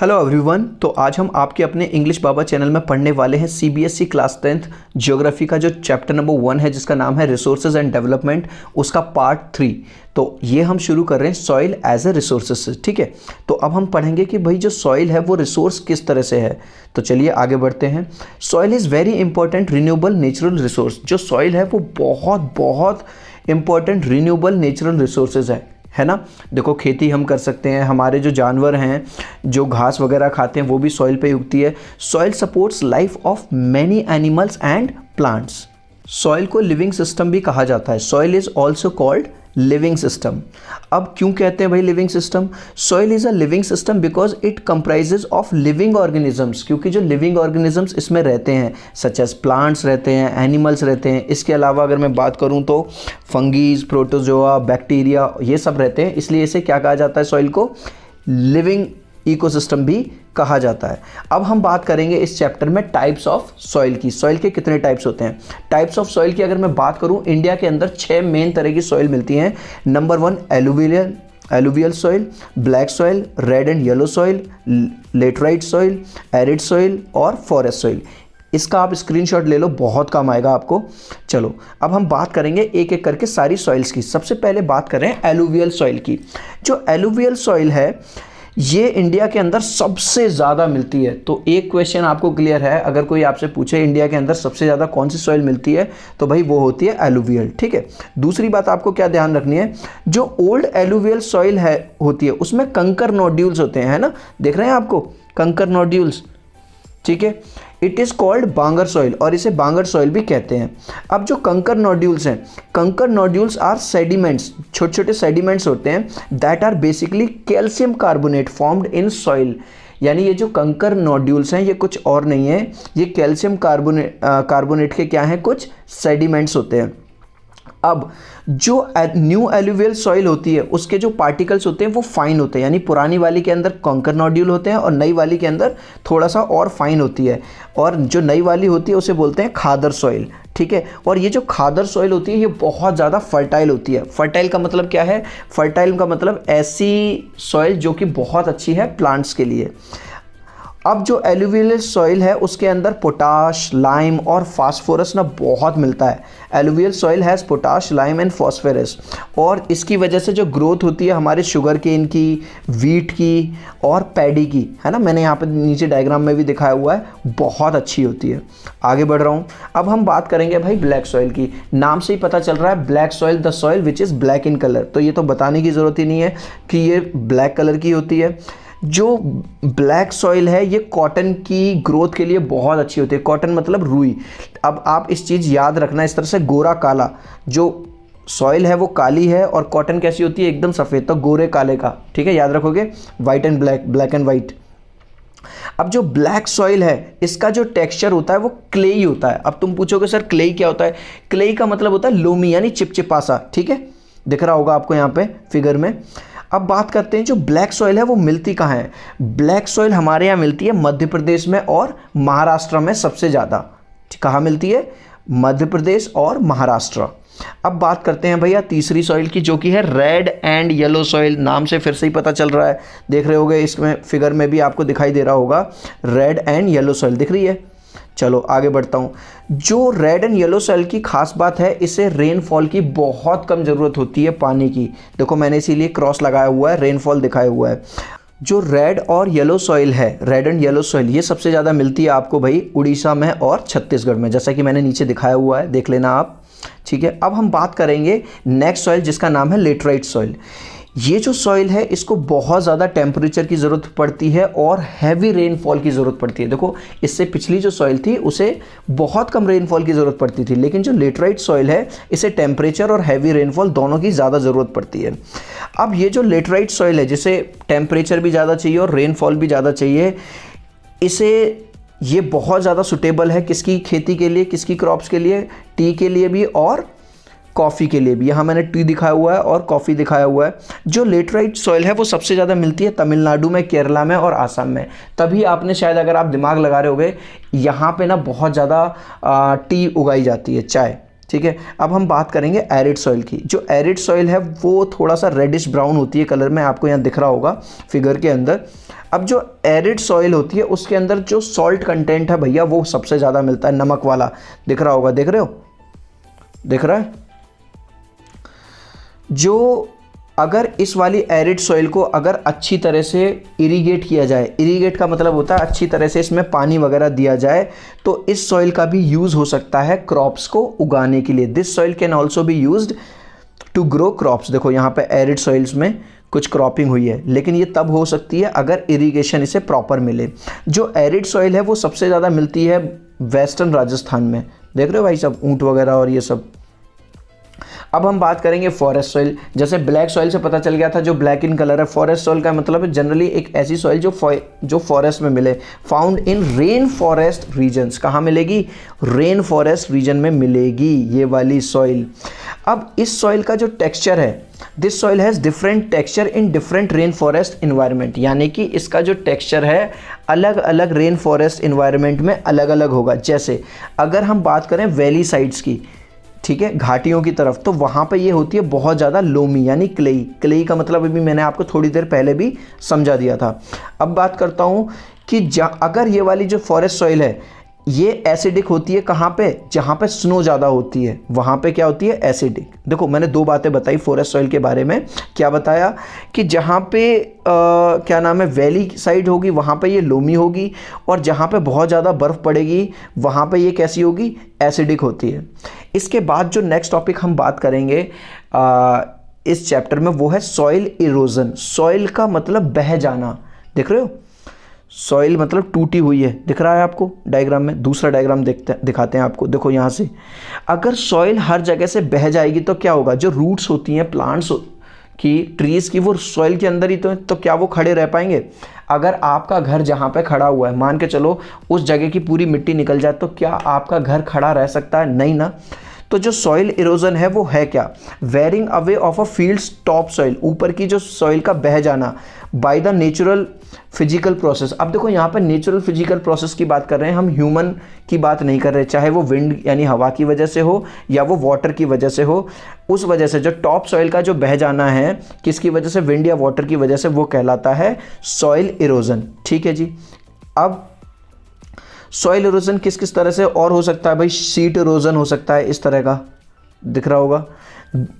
Hello everyone. तो आज हम आपके अपने इंग्लिश बाबा चैनल में पढ़ने वाले हैं सीबीएसई क्लास 10th ज्योग्राफी का जो चैप्टर नंबर 1 है जिसका नाम है रिसोर्सेज एंड डेवलपमेंट, उसका पार्ट 3। तो ये हम शुरू कर रहे हैं सॉइल एज ए रिसोर्सेज। ठीक है, तो अब हम पढ़ेंगे कि भाई जो सॉइल है वो रिसोर्स किस तरह से है। तो चलिए आगे बढ़ते हैं। Soil is very important renewable natural resource. जो सॉइल है वो बहुत बहुत इंपॉर्टेंट रिन्यूएबल नेचुरल रिसोर्सेज है ना। देखो खेती हम कर सकते हैं, हमारे जो जानवर हैं जो घास वगैरह खाते हैं वो भी सॉइल पे उगती है। Soil supports life of many animals and plants. Soil को लिविंग सिस्टम भी कहा जाता है। Soil is also called living system. अब क्यों कहते हैं भाई living system? Soil is a living system because it comprises of living organisms, क्योंकि जो लिविंग ऑर्गेनिजम्स इसमें रहते हैं सच एज प्लांट्स रहते हैं, एनिमल्स रहते हैं। इसके अलावा अगर मैं बात करूं तो फंगीज, प्रोटोजोआ, बैक्टीरिया, ये सब रहते हैं। इसलिए इसे क्या कहा जाता है? सॉइल को लिविंग इकोसिस्टम भी कहा जाता है। अब हम बात करेंगे इस चैप्टर में टाइप्स ऑफ सॉइल की। सॉइल के कितने टाइप्स होते हैं? टाइप्स ऑफ सॉइल की अगर मैं बात करूं, इंडिया के अंदर 6 मेन तरह की सॉइल मिलती हैं। Number 1 alluvial soil, black soil, red and yellow soil, laterite soil, arid soil और फॉरेस्ट सॉइल। इसका आप स्क्रीनशॉट ले लो, बहुत काम आएगा आपको। चलो अब हम बात करेंगे एक एक करके सारी सॉइल्स की। सबसे पहले बात करें एलुवियल सॉइल की। जो एलुवियल सॉइल है ये इंडिया के अंदर सबसे ज़्यादा मिलती है। तो एक क्वेश्चन आपको क्लियर है, अगर कोई आपसे पूछे इंडिया के अंदर सबसे ज़्यादा कौन सी सॉइल मिलती है तो भाई वो होती है एलुवियल। ठीक है, दूसरी बात आपको क्या ध्यान रखनी है, जो ओल्ड एलुवियल सॉइल है होती है उसमें कंकर नोड्यूल्स होते हैं, है ना, देख रहे हैं आपको कंकर नोड्यूल्स। ठीक है, it is called Bangar soil और इसे बांगर सॉइल भी कहते हैं। अब जो कंकर नोड्यूल्स हैं, कंकर नोड्यूल्स आर सेडिमेंट्स, छोटे छोटे सेडिमेंट्स होते हैं that are basically calcium carbonate formed in soil. यानी ये जो कंकर नोड्यूल्स हैं ये कुछ और नहीं है, ये कैल्शियम कार्बोनेट के क्या हैं, कुछ सेडिमेंट्स होते हैं। अब जो न्यू एलुवियल सॉइल होती है उसके जो पार्टिकल्स होते हैं वो फाइन होते हैं, यानी पुरानी वाली के अंदर कंकर नोड्यूल होते हैं और नई वाली के अंदर थोड़ा सा और फाइन होती है, और जो नई वाली होती है उसे बोलते हैं खादर सॉइल। ठीक है, और ये जो खादर सॉइल होती है ये बहुत ज़्यादा फर्टाइल होती है। फर्टाइल का मतलब क्या है? फर्टाइल का मतलब ऐसी सॉइल जो कि बहुत अच्छी है प्लांट्स के लिए। अब जो एलुवियल सॉइल है उसके अंदर पोटाश, लाइम और फास्फोरस ना बहुत मिलता है। Alluvial soil has potash, lime and phosphorus, और इसकी वजह से जो ग्रोथ होती है हमारे शुगर केन की, वीट की और पैडी की, है ना, मैंने यहाँ पे नीचे डायग्राम में भी दिखाया हुआ है, बहुत अच्छी होती है। आगे बढ़ रहा हूँ, अब हम बात करेंगे भाई ब्लैक सॉइल की। नाम से ही पता चल रहा है black soil, the soil which is black in colour. तो ये तो बताने की ज़रूरत ही नहीं है कि ये ब्लैक कलर की होती है। जो ब्लैक सॉइल है ये कॉटन की ग्रोथ के लिए बहुत अच्छी होती है। कॉटन मतलब रुई। अब आप इस चीज़ याद रखना, इस तरह से गोरा काला, जो सॉइल है वो काली है और कॉटन कैसी होती है, एकदम सफ़ेद, तो गोरे काले का। ठीक है, याद रखोगे, white and black, black and white. अब जो ब्लैक सॉइल है इसका जो टेक्सचर होता है वो क्लेई होता है। अब तुम पूछोगे सर क्लेई क्या होता है? क्लेई का मतलब होता है लोमी, यानी चिपचिपा सा। ठीक है, दिख रहा होगा आपको यहाँ पे फिगर में। अब बात करते हैं जो ब्लैक सॉइल है वो मिलती कहाँ है। ब्लैक सॉइल हमारे यहाँ मिलती है मध्य प्रदेश में और महाराष्ट्र में सबसे ज़्यादा। कहाँ मिलती है? मध्य प्रदेश और महाराष्ट्र। अब बात करते हैं भैया तीसरी सॉइल की, जो कि है रेड एंड येलो सॉइल। नाम से फिर से ही पता चल रहा है, देख रहे होगे इसमें फिगर में भी आपको दिखाई दे रहा होगा, रेड एंड येलो सॉइल दिख रही है। चलो आगे बढ़ता हूँ। जो रेड एंड येलो सॉइल की खास बात है, इसे रेनफॉल की बहुत कम ज़रूरत होती है पानी की। देखो मैंने इसीलिए क्रॉस लगाया हुआ है, रेनफॉल दिखाया हुआ है। जो रेड और येलो सॉइल है, रेड एंड येलो सॉइल, ये सबसे ज़्यादा मिलती है आपको भाई उड़ीसा में और छत्तीसगढ़ में, जैसा कि मैंने नीचे दिखाया हुआ है, देख लेना आप। ठीक है, अब हम बात करेंगे नेक्स्ट सॉइल जिसका नाम है लेटराइट सॉइल। ये जो सॉइल है इसको बहुत ज़्यादा टेम्परेचर की ज़रूरत पड़ती है और हैवी रेनफॉल की ज़रूरत पड़ती है। देखो इससे पिछली जो सॉइल थी उसे बहुत कम रेनफॉल की ज़रूरत पड़ती थी, लेकिन जो लेटराइट सॉइल है इसे टेम्परेचर और हैवी रेनफॉल दोनों की ज़्यादा ज़रूरत पड़ती है। अब ये जो लेटराइट सॉइल है जिसे टेम्परेचर भी ज़्यादा चाहिए और रेनफॉल भी ज़्यादा चाहिए, ये बहुत ज़्यादा सुटेबल है किसकी खेती के लिए, किसकी क्रॉप्स के लिए, टी के लिए भी और कॉफ़ी के लिए भी। यहाँ मैंने टी दिखाया हुआ है और कॉफ़ी दिखाया हुआ है। जो लेटराइट सॉइल है वो सबसे ज़्यादा मिलती है तमिलनाडु में, केरला में और आसाम में। तभी आपने शायद, अगर आप दिमाग लगा रहे होगे, यहाँ पे ना बहुत ज़्यादा टी उगाई जाती है, चाय। ठीक है। अब हम बात करेंगे एरिड सॉइल की। जो एरिड सॉइल है वो थोड़ा सा रेडिश ब्राउन होती है कलर में, आपको यहाँ दिख रहा होगा फिगर के अंदर। अब जो एरिड सॉइल होती है उसके अंदर जो सॉल्ट कंटेंट है भैया वो सबसे ज़्यादा मिलता है, नमक वाला दिख रहा होगा, देख रहे हो, दिख रहा है। जो अगर इस वाली एरिड सॉइल को अगर अच्छी तरह से इरीगेट किया जाए, इरीगेट का मतलब होता है अच्छी तरह से इसमें पानी वगैरह दिया जाए, तो इस सॉइल का भी यूज़ हो सकता है क्रॉप्स को उगाने के लिए। This soil can also be used to grow crops. देखो यहाँ पे एरिड सॉइल्स में कुछ क्रॉपिंग हुई है, लेकिन ये तब हो सकती है अगर इरीगेशन इसे प्रॉपर मिले। जो एरिड सॉइल है वो सबसे ज़्यादा मिलती है वेस्टर्न राजस्थान में, देख रहे हो भाई सब, ऊँट वगैरह और ये सब। अब हम बात करेंगे फॉरेस्ट सॉइल। जैसे ब्लैक सॉइल से पता चल गया था जो ब्लैक इन कलर है, फॉरेस्ट सॉइल का मतलब है जनरली एक ऐसी सॉइल जो फॉरेस्ट में मिले, found in rain forest regions. कहाँ मिलेगी? रेन फॉरेस्ट रीजन में मिलेगी ये वाली सॉइल। अब इस सॉइल का जो टेक्सचर है, this soil has different texture in different rain forest environment, यानी कि इसका जो टेक्सचर है अलग अलग रेन फॉरेस्ट इन्वायरमेंट में अलग अलग होगा। जैसे अगर हम बात करें वैली साइड्स की, ठीक है, घाटियों की तरफ, तो वहाँ पे ये होती है बहुत ज़्यादा लोमी यानी क्लेई। क्लेई का मतलब अभी मैंने आपको थोड़ी देर पहले भी समझा दिया था। अब बात करता हूँ कि अगर ये वाली जो फॉरेस्ट सॉइल है ये एसिडिक होती है कहाँ पे? जहाँ पे स्नो ज़्यादा होती है वहाँ पे क्या होती है? एसिडिक। देखो मैंने दो बातें बताई फॉरेस्ट सॉइल के बारे में। क्या बताया कि जहाँ पे क्या नाम है वैली साइड होगी वहाँ पे ये लोमी होगी, और जहाँ पे बहुत ज़्यादा बर्फ़ पड़ेगी वहाँ पे ये कैसी होगी? एसिडिक होती है। इसके बाद जो नेक्स्ट टॉपिक हम बात करेंगे इस चैप्टर में वो है सॉइल इरोजन। सॉइल का मतलब बह जाना, देख रहे हो, सॉइल मतलब टूटी हुई है, दिख रहा है आपको डायग्राम में। दूसरा डायग्राम दिखाते हैं आपको, देखो यहाँ से। अगर सॉइल हर जगह से बह जाएगी तो क्या होगा? जो रूट्स होती हैं प्लांट्स की, ट्रीज़ की, वो सॉइल के अंदर ही तो क्या वो खड़े रह पाएंगे? अगर आपका घर जहाँ पे खड़ा हुआ है मान के चलो उस जगह की पूरी मिट्टी निकल जाए तो क्या आपका घर खड़ा रह सकता है? नहीं ना। तो जो सॉइल इरोजन है वो है क्या? Wearing away of a fields top soil, ऊपर की जो सॉइल का बह जाना by the natural physical process. अब देखो यहाँ पर नेचुरल फिजिकल प्रोसेस की बात कर रहे हैं हम, ह्यूमन की बात नहीं कर रहे, चाहे वो विंड यानी हवा की वजह से हो या वो वाटर की वजह से हो। उस वजह से जो टॉप सॉइल का जो बह जाना है किसकी वजह से? विंड या वाटर की वजह से, वो कहलाता है सॉइल इरोजन। ठीक है जी। अब सॉइल इरोजन किस किस तरह से और हो सकता है भाई? शीट इरोजन हो सकता है, इस तरह का दिख रहा होगा।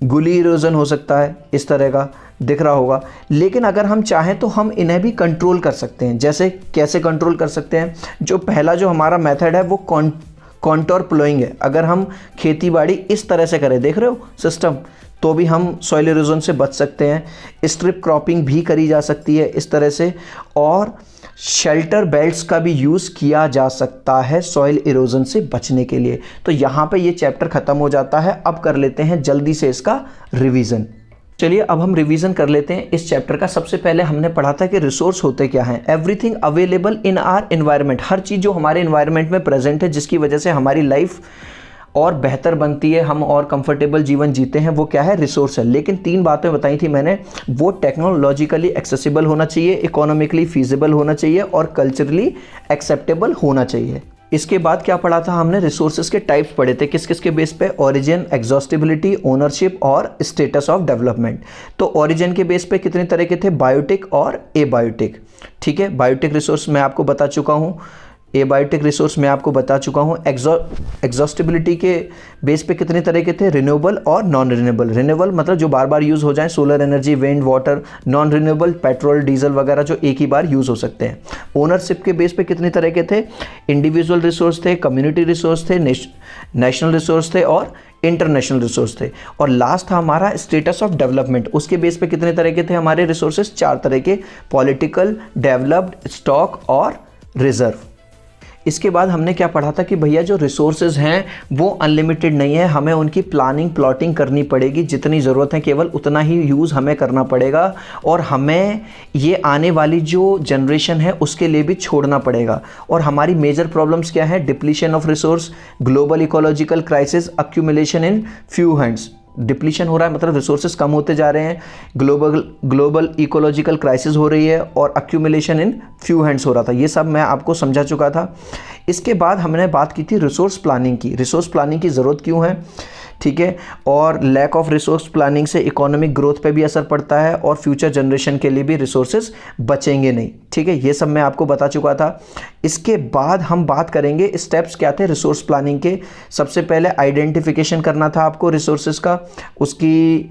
गुली इरोजन हो सकता है, इस तरह का दिख रहा होगा। लेकिन अगर हम चाहें तो हम इन्हें भी कंट्रोल कर सकते हैं। जैसे कैसे कंट्रोल कर सकते हैं? जो पहला जो हमारा मेथड है वो कॉन्टोर प्लोइंग है। अगर हम खेती बाड़ी इस तरह से करें, देख रहे हो सिस्टम, तो भी हम सॉइल इरोजन से बच सकते हैं। स्ट्रिप क्रॉपिंग भी करी जा सकती है इस तरह से, और शेल्टर बेल्ट्स का भी यूज़ किया जा सकता है सॉइल इरोजन से बचने के लिए। तो यहाँ पे ये चैप्टर ख़त्म हो जाता है। अब कर लेते हैं जल्दी से इसका रिवीजन। चलिए अब हम रिवीजन कर लेते हैं इस चैप्टर का। सबसे पहले हमने पढ़ा था कि रिसोर्स होते क्या हैं। Everything available in our environment, हर चीज़ जो हमारे एनवायरनमेंट में प्रेजेंट है जिसकी वजह से हमारी लाइफ और बेहतर बनती है, हम और कंफर्टेबल जीवन जीते हैं, वो क्या है? रिसोर्स है। लेकिन तीन बातें बताई थी मैंने, वो टेक्नोलॉजिकली एक्सेसिबल होना चाहिए, इकोनॉमिकली फीजिबल होना चाहिए और कल्चरली एक्सेप्टेबल होना चाहिए। इसके बाद क्या पढ़ा था हमने? रिसोर्सेज के टाइप्स पढ़े थे, किस किस के बेस पे? ओरिजिन, एग्जॉस्टिबिलिटी, ओनरशिप और स्टेटस ऑफ डेवलपमेंट। तो ओरिजिन के बेस पे कितने तरह के थे? बायोटिक और एबायोटिक। ठीक है, बायोटिक रिसोर्स मैं आपको बता चुका हूँ, एबायोटिक रिसोर्स मैं आपको बता चुका हूँ। एग्जॉस्टिबिलिटी के बेस पे कितने तरह के थे? रिन्यूएबल और नॉन रिन्यूएबल। रिन्यूएबल मतलब जो बार बार यूज़ हो जाए, solar energy, wind, water. Non renewable petrol, diesel वगैरह जो एक ही बार यूज़ हो सकते हैं। ओनरशिप के बेस पे कितने तरह के थे? इंडिविजुअल रिसोर्स थे, कम्युनिटी रिसोर्स थे, नेशनल रिसोर्स थे और इंटरनेशनल रिसोर्स थे। और लास्ट था हमारा स्टेटस ऑफ डेवलपमेंट। उसके बेस पे कितने तरह के थे हमारे रिसोर्सेज? चार तरह के, पॉलिटिकल, डेवलप्ड, स्टॉक और रिजर्व। इसके बाद हमने क्या पढ़ा था कि भैया जो रिसोर्सेज हैं वो अनलिमिटेड नहीं है, हमें उनकी प्लानिंग, प्लॉटिंग करनी पड़ेगी। जितनी ज़रूरत है केवल उतना ही यूज़ हमें करना पड़ेगा, और हमें ये आने वाली जो जनरेशन है उसके लिए भी छोड़ना पड़ेगा। और हमारी मेजर प्रॉब्लम्स क्या है? Depletion of resource, global ecological crisis, accumulation in few hands. Depletion हो रहा है मतलब रिसोर्सेज कम होते जा रहे हैं, ग्लोबल इकोलॉजिकल क्राइसिस हो रही है, और अक्यूमुलेशन इन फ्यू हैंड्स हो रहा था। ये सब मैं आपको समझा चुका था। इसके बाद हमने बात की थी रिसोर्स प्लानिंग की। रिसोर्स प्लानिंग की ज़रूरत क्यों है? ठीक है, और लैक ऑफ रिसोर्स प्लानिंग से इकोनॉमिक ग्रोथ पे भी असर पड़ता है और फ्यूचर जनरेशन के लिए भी रिसोर्सेज बचेंगे नहीं। ठीक है, ये सब मैं आपको बता चुका था। इसके बाद हम बात करेंगे स्टेप्स क्या थे रिसोर्स प्लानिंग के। सबसे पहले आइडेंटिफिकेशन करना था आपको रिसोर्सेज का, उसकी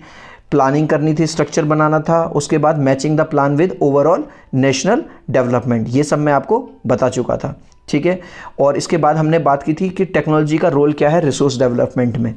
प्लानिंग करनी थी, स्ट्रक्चर बनाना था। उसके बाद matching the plan with overall national development, ये सब मैं आपको बता चुका था। ठीक है, और इसके बाद हमने बात की थी कि टेक्नोलॉजी का रोल क्या है रिसोर्स डेवलपमेंट में।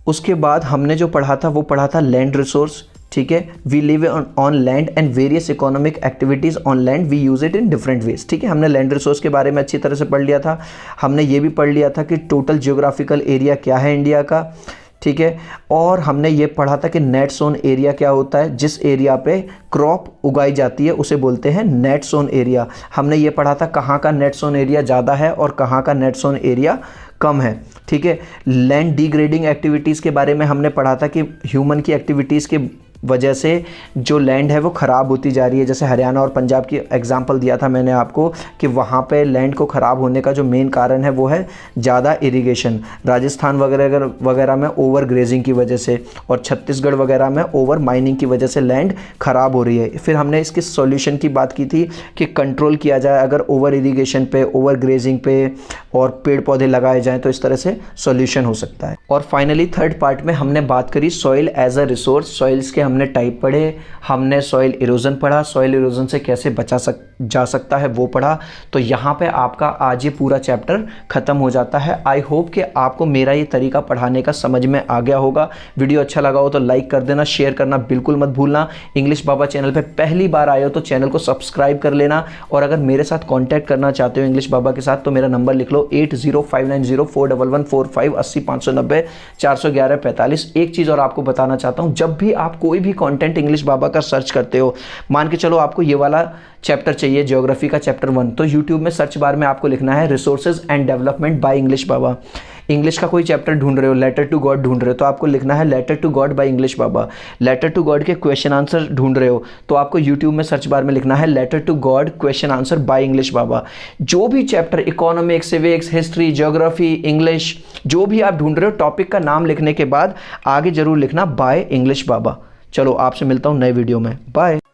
उसके बाद हमने जो पढ़ा था वो पढ़ा था लैंड रिसोर्स। ठीक है, we live on land and various economic activities on land, we use it in different ways. ठीक है, हमने लैंड रिसोर्स के बारे में अच्छी तरह से पढ़ लिया था। हमने ये भी पढ़ लिया था कि टोटल जियोग्राफिकल एरिया क्या है इंडिया का। ठीक है, और हमने ये पढ़ा था कि नेट सोन एरिया क्या होता है, जिस एरिया पे क्रॉप उगाई जाती है उसे बोलते हैं नेट सोन एरिया। हमने ये पढ़ा था कहाँ का नेट सोन एरिया ज़्यादा है और कहाँ का नेट सोन एरिया कम है। ठीक है, लैंड डिग्रेडिंग एक्टिविटीज़ के बारे में हमने पढ़ा था कि ह्यूमन की एक्टिविटीज़ के वजह से जो लैंड है वो ख़राब होती जा रही है। जैसे हरियाणा और पंजाब की एग्जांपल दिया था मैंने आपको कि वहाँ पे लैंड को ख़राब होने का जो मेन कारण है वो है ज़्यादा इरिगेशन। राजस्थान वगैरह में ओवर ग्रेजिंग की वजह से और छत्तीसगढ़ वगैरह में ओवर माइनिंग की वजह से लैंड ख़राब हो रही है। फिर हमने इसके सॉल्यूशन की बात की थी कि कंट्रोल किया जाए अगर ओवर इरीगेशन पे, ओवर ग्रेजिंग पे और पेड़ पौधे लगाए जाएँ तो इस तरह से सॉल्यूशन हो सकता है। और फाइनली थर्ड पार्ट में हमने बात करी soil as a resource. Soils के हमने टाइप पढ़े, हमने सॉइल इरोजन पढ़ा, सॉइल इरोजन से कैसे जा सकता है वो पढ़ा। तो यहाँ पे आपका आज ये पूरा चैप्टर ख़त्म हो जाता है। आई होप कि आपको मेरा ये तरीका पढ़ाने का समझ में आ गया होगा। वीडियो अच्छा लगा हो तो लाइक कर देना, शेयर करना बिल्कुल मत भूलना। इंग्लिश बाबा चैनल पे पहली बार आए हो तो चैनल को सब्सक्राइब कर लेना। और अगर मेरे साथ कॉन्टैक्ट करना चाहते हो इंग्लिश बाबा के साथ तो मेरा नंबर लिख लो 8059041145 80 590 411 45। एक चीज़ और आपको बताना चाहता हूँ, जब भी आप कोई भी कंटेंट इंग्लिश बाबा का सर्च करते हो, मान के चलो आपको ये वाला चैप्टर चाहिए ज्योग्राफी का चैप्टर 1, तो यूट्यूब में सर्च बार में आपको लिखना है resources and development bye English Baba. English का कोई चैप्टर ढूंढ रहे हो, लेटर टू गॉड ढूंढ रहे हो तो आपको लिखना है letter to God by English Baba. Letter to God के क्वेश्चन आंसर ढूंढ रहे हो तो आपको यूट्यूब में सर्च बार में लिखना है letter to God question answer by English Baba. जो भी chapter economics, civics, history, geography, English जो भी आप ढूंढ रहे हो, टॉपिक का नाम लिखने के बाद आगे जरूर लिखना बाय इंग्लिश बाबा। चलो आपसे मिलता हूँ नए वीडियो में, बाय।